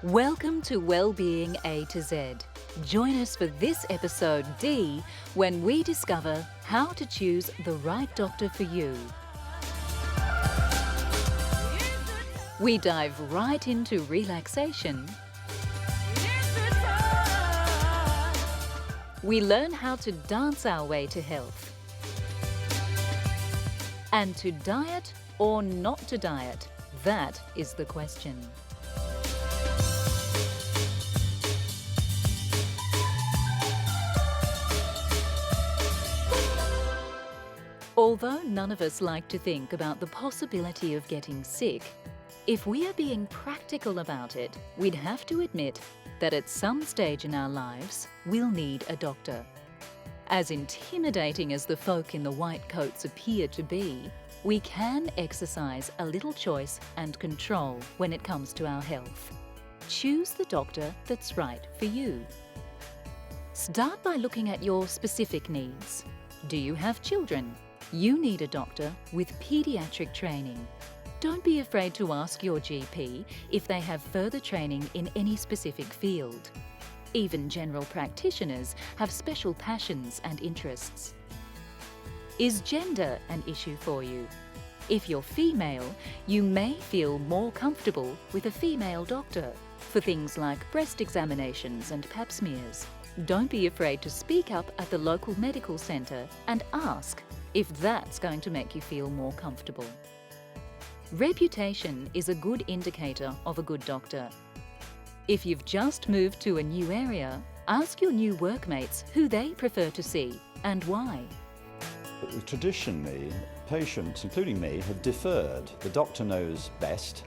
Welcome to Wellbeing A to Z. Join us for this episode D when we discover how to choose the right doctor for you. We dive right into relaxation. We learn how to dance our way to health. And to diet or not to diet, that is the question. Although none of us like to think about the possibility of getting sick, if we are being practical about it, we'd have to admit that at some stage in our lives, we'll need a doctor. As intimidating as the folk in the white coats appear to be, we can exercise a little choice and control when it comes to our health. Choose the doctor that's right for you. Start by looking at your specific needs. Do you have children? You need a doctor with paediatric training. Don't be afraid to ask your GP if they have further training in any specific field. Even general practitioners have special passions and interests. Is gender an issue for you? If you're female, you may feel more comfortable with a female doctor for things like breast examinations and pap smears. Don't be afraid to speak up at the local medical centre and ask if that's going to make you feel more comfortable. Reputation is a good indicator of a good doctor. If you've just moved to a new area, ask your new workmates who they prefer to see and why. Traditionally, patients, including me, have deferred. The doctor knows best.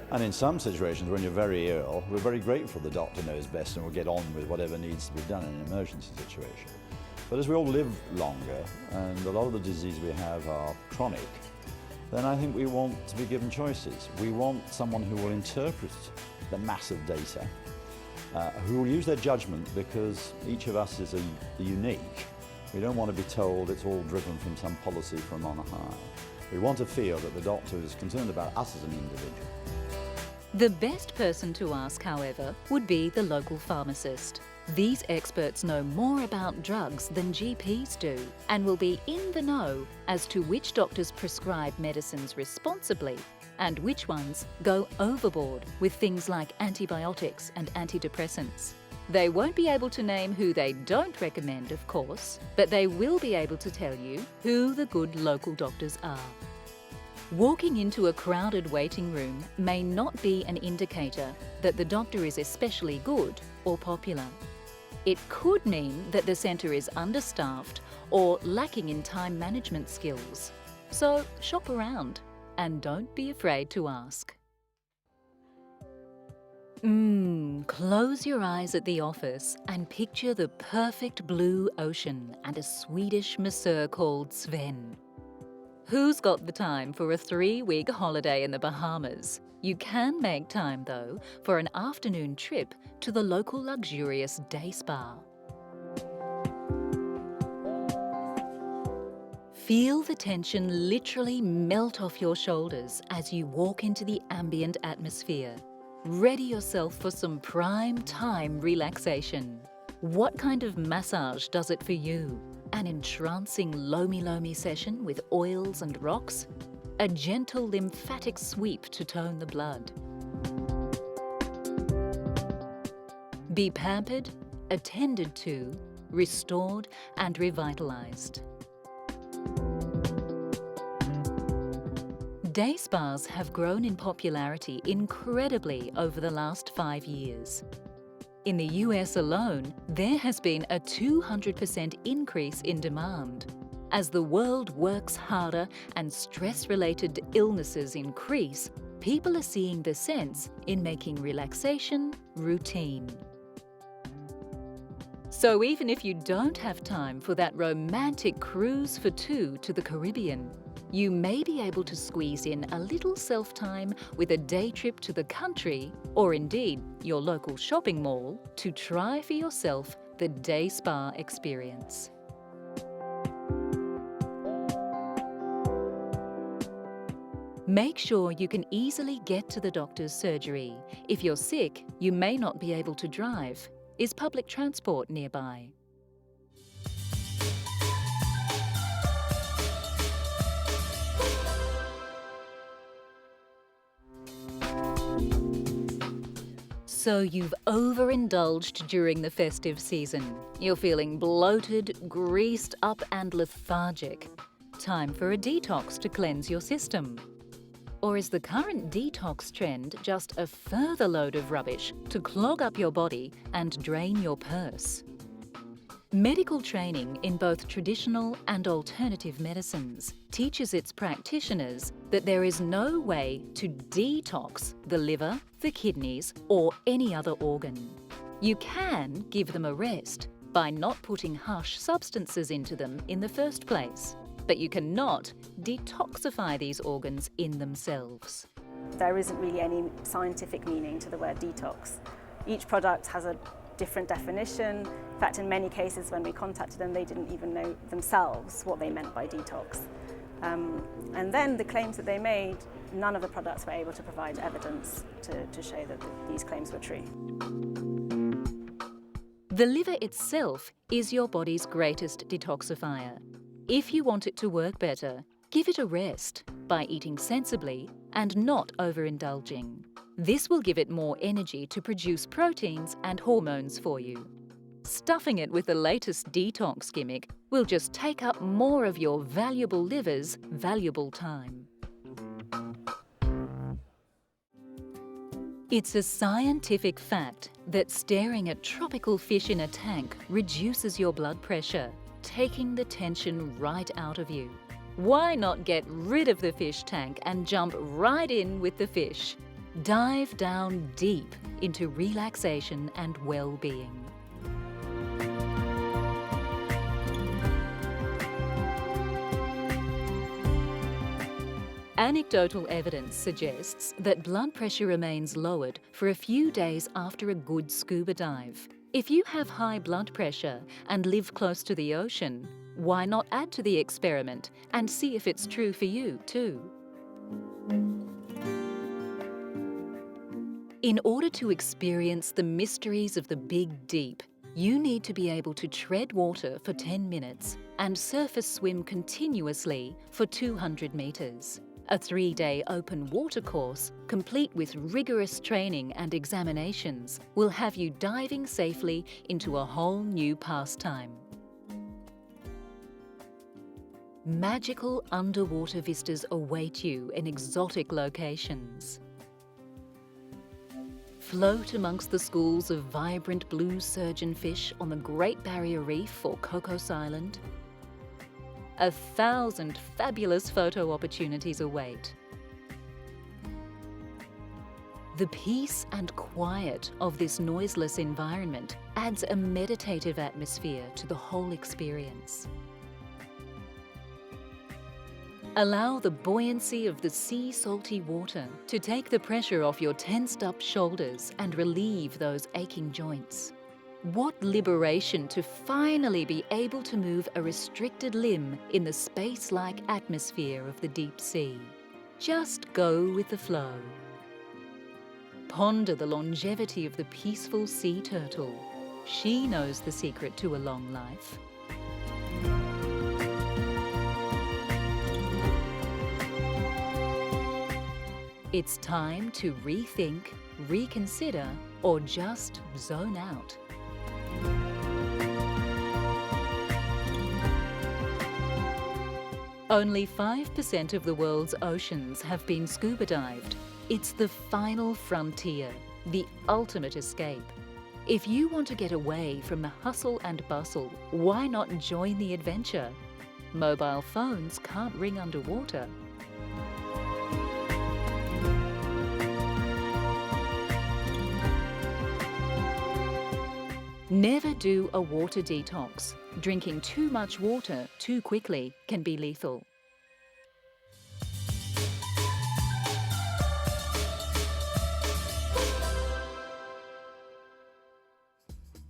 And in some situations, when you're very ill, we're very grateful the doctor knows best and will get on with whatever needs to be done in an emergency situation. But as we all live longer, and a lot of the diseases we have are chronic, then I think we want to be given choices. We want someone who will interpret the massive data, who will use their judgment, because each of us is unique. We don't want to be told it's all driven from some policy from on high. We want to feel that the doctor is concerned about us as an individual. The best person to ask, however, would be the local pharmacist. These experts know more about drugs than GPs do and will be in the know as to which doctors prescribe medicines responsibly and which ones go overboard with things like antibiotics and antidepressants. They won't be able to name who they don't recommend, of course, but they will be able to tell you who the good local doctors are. Walking into a crowded waiting room may not be an indicator that the doctor is especially good or popular. It could mean that the centre is understaffed or lacking in time management skills. So shop around and don't be afraid to ask. Close your eyes at the office and picture the perfect blue ocean and a Swedish masseur called Sven. Who's got the time for a 3-week holiday in the Bahamas? You can make time, though, for an afternoon trip to the local luxurious day spa. Feel the tension literally melt off your shoulders as you walk into the ambient atmosphere. Ready yourself for some prime time relaxation. What kind of massage does it for you? An entrancing lomi-lomi session with oils and rocks? A gentle lymphatic sweep to tone the blood? Be pampered, attended to, restored and revitalized. Day spas have grown in popularity incredibly over the last 5 years. In the US alone, there has been a 200% increase in demand. As the world works harder and stress-related illnesses increase, people are seeing the sense in making relaxation routine. So even if you don't have time for that romantic cruise for two to the Caribbean, you may be able to squeeze in a little self-time with a day trip to the country, or indeed your local shopping mall, to try for yourself the day spa experience. Make sure you can easily get to the doctor's surgery. If you're sick, you may not be able to drive. Is public transport nearby? So you've overindulged during the festive season. You're feeling bloated, greased up and lethargic. Time for a detox to cleanse your system. Or is the current detox trend just a further load of rubbish to clog up your body and drain your purse? Medical training in both traditional and alternative medicines teaches its practitioners that there is no way to detox the liver, the kidneys, or any other organ. You can give them a rest by not putting harsh substances into them in the first place, but you cannot detoxify these organs in themselves. There isn't really any scientific meaning to the word detox. Each product has a different definition. In fact, in many cases when we contacted them, they didn't even know themselves what they meant by detox. And then the claims that they made, none of the products were able to provide evidence to show that these claims were true. The liver itself is your body's greatest detoxifier. If you want it to work better, give it a rest by eating sensibly and not overindulging. This will give it more energy to produce proteins and hormones for you. Stuffing it with the latest detox gimmick will just take up more of your valuable liver's valuable time. It's a scientific fact that staring at tropical fish in a tank reduces your blood pressure, taking the tension right out of you. Why not get rid of the fish tank and jump right in with the fish? Dive down deep into relaxation and well-being. Anecdotal evidence suggests that blood pressure remains lowered for a few days after a good scuba dive. If you have high blood pressure and live close to the ocean, why not add to the experiment and see if it's true for you too? In order to experience the mysteries of the big deep, you need to be able to tread water for 10 minutes and surface swim continuously for 200 metres. A 3-day open water course, complete with rigorous training and examinations, will have you diving safely into a whole new pastime. Magical underwater vistas await you in exotic locations. Float amongst the schools of vibrant blue surgeonfish on the Great Barrier Reef or Cocos Island. 1,000 fabulous photo opportunities await. The peace and quiet of this noiseless environment adds a meditative atmosphere to the whole experience. Allow the buoyancy of the sea-salty water to take the pressure off your tensed-up shoulders and relieve those aching joints. What liberation to finally be able to move a restricted limb in the space-like atmosphere of the deep sea. Just go with the flow. Ponder the longevity of the peaceful sea turtle. She knows the secret to a long life. It's time to rethink, reconsider, or just zone out. Only 5% of the world's oceans have been scuba dived. It's the final frontier, the ultimate escape. If you want to get away from the hustle and bustle, why not join the adventure? Mobile phones can't ring underwater. Never do a water detox. Drinking too much water too quickly can be lethal.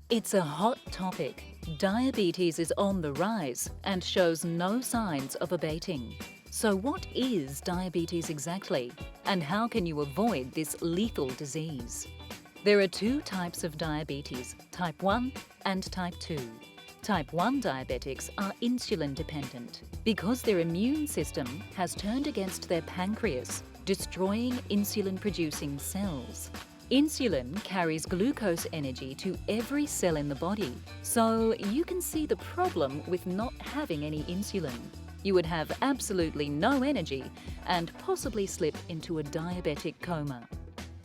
It's a hot topic. Diabetes is on the rise and shows no signs of abating. So what is diabetes exactly, and how can you avoid this lethal disease? There are two types of diabetes, type 1 and type 2. Type 1 diabetics are insulin dependent because their immune system has turned against their pancreas, destroying insulin-producing cells. Insulin carries glucose energy to every cell in the body, so you can see the problem with not having any insulin. You would have absolutely no energy and possibly slip into a diabetic coma.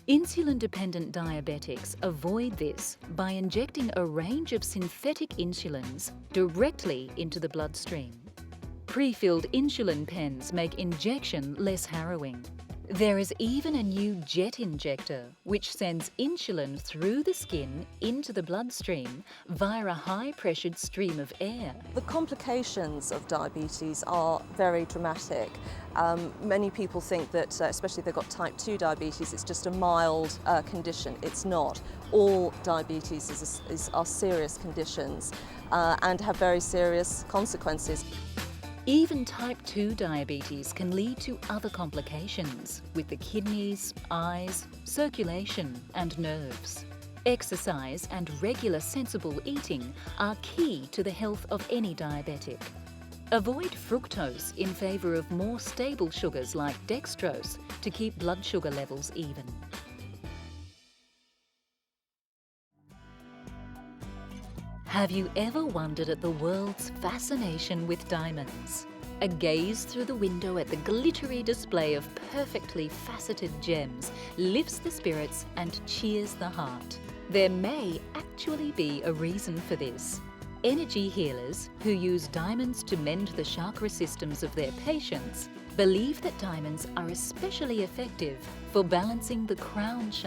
Insulin-dependent diabetics avoid this by injecting a range of synthetic insulins directly into the bloodstream. Pre-filled insulin pens make injection less harrowing. There is even a new jet injector which sends insulin through the skin into the bloodstream via a high-pressured stream of air. The complications of diabetes are very dramatic. Many people think that, especially if they've got type 2 diabetes, it's just a mild condition. It's not. All diabetes are serious conditions and have very serious consequences. Even type 2 diabetes can lead to other complications with the kidneys, eyes, circulation and nerves. Exercise and regular sensible eating are key to the health of any diabetic. Avoid fructose in favour of more stable sugars like dextrose to keep blood sugar levels even. Have you ever wondered at the world's fascination with diamonds? A gaze through the window at the glittery display of perfectly faceted gems lifts the spirits and cheers the heart. There may actually be a reason for this. Energy healers who use diamonds to mend the chakra systems of their patients believe that diamonds are especially effective for balancing the crown chakra.